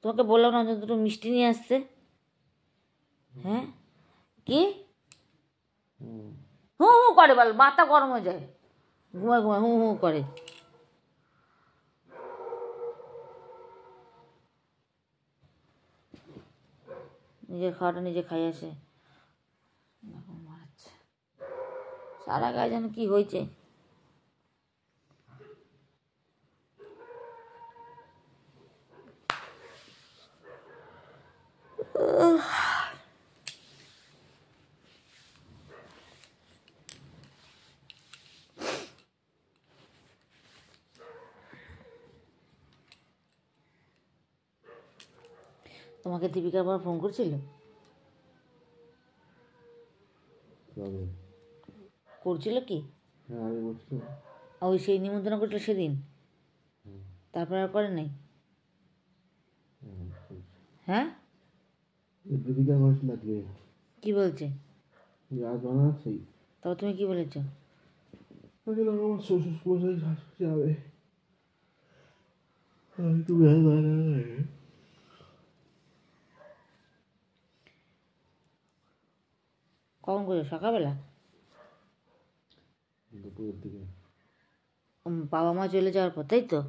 তোমাকে বললাম না অন্তত একটু মিষ্টি নিয়ে আসতে। হ্যাঁ কি হু হু করে বল, মাথা গরম হয়ে যায়, ঘুমায় ঘুমায় হু হু করে। নিজের খাওয়াটা নিজে খাই আসে, মারাচ্ছে সারা গায়ে যেন কি হয়েছে। তোমাকে দীপিকার পর ফোন করছিল? করছিল কি? ওই সেই নিমন্ত্রণ করছিল সেদিন, তারপর আর করে নাই? হ্যাঁ কি বলছে? তবে তুমি কি বলেছ? কখন করছো? সকালবেলা? বাবা মা চলে যাওয়ার পর, তাই তো?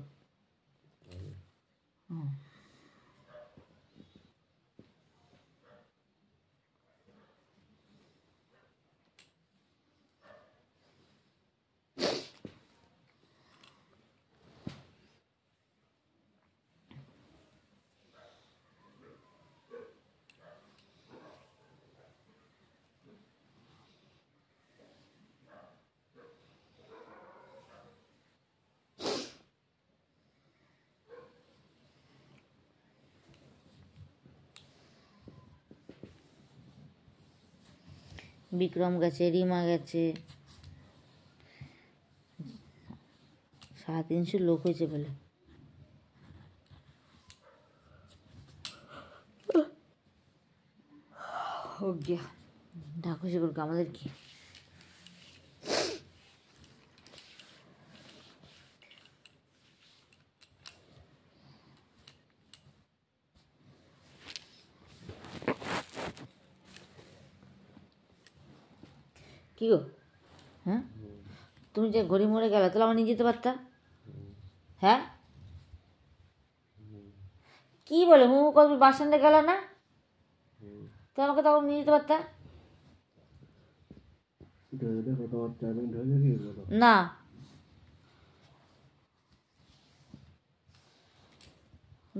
বিক্রম গেছে, রিমা গেছে, 350 লোক হয়েছে বলে। ঢাকুসি করবো আমাদের কি? কি গো? হ্যাঁ তুমি যে ঘড়ি মরে গেলে, তাহলে আমার নিয়ে যেতে পারতা। হ্যাঁ কি বলে হু হু কত বাস স্ট্যান্ডে গেল না, তো আমাকে তখন নিয়ে যেতে পারতা না।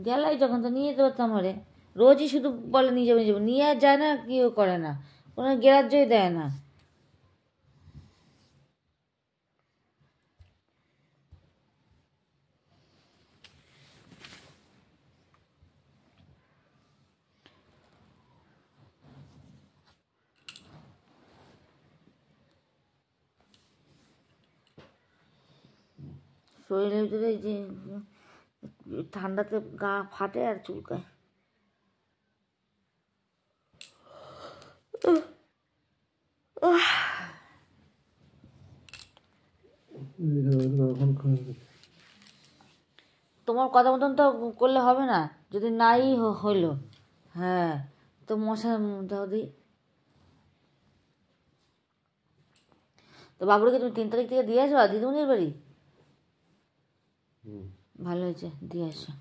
গেলাই যখন তো নিয়ে যেতে পারতাম। আমারে রোজই শুধু বলে নিয়ে যাবো নিয়ে যাবো, নিয়ে আর যায় না, কেউ করে না, কোনো গ্রাহ্যই দেয় না। শরীরের ভিতরে যে ঠান্ডাতে গা ফাটে আর চুলকায়। তোমার কথা মতন তো করলে হবে না, যদি নাই হইলো। হ্যাঁ তো মশা দাও দি। তো বাবুরকে তুমি 3 তারিখ থেকে দিয়ে আসবা দিদিমণির বাড়ি? ভালো হয়েছে, দিয়ে আসো।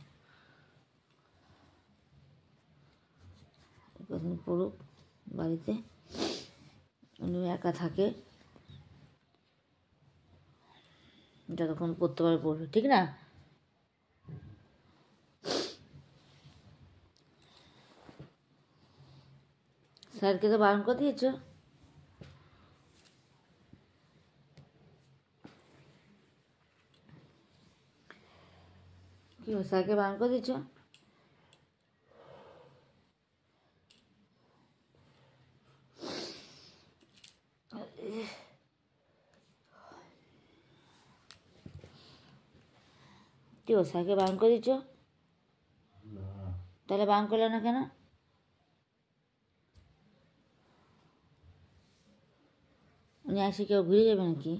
কদিন পড়ুক বাড়িতে, উনি একা থাকে, যতক্ষণ পড়তে পারে পড়বে, ঠিক না? স্যারকে তো বারণ করে দিয়েছ? কি স্যারকে বারণ করে দিয়েছ? কি স্যারকে বারণ করে দিয়েছ? তাহলে বারণ করলে না কেন? উনি আসে কেউ ঘুরে যাবে নাকি?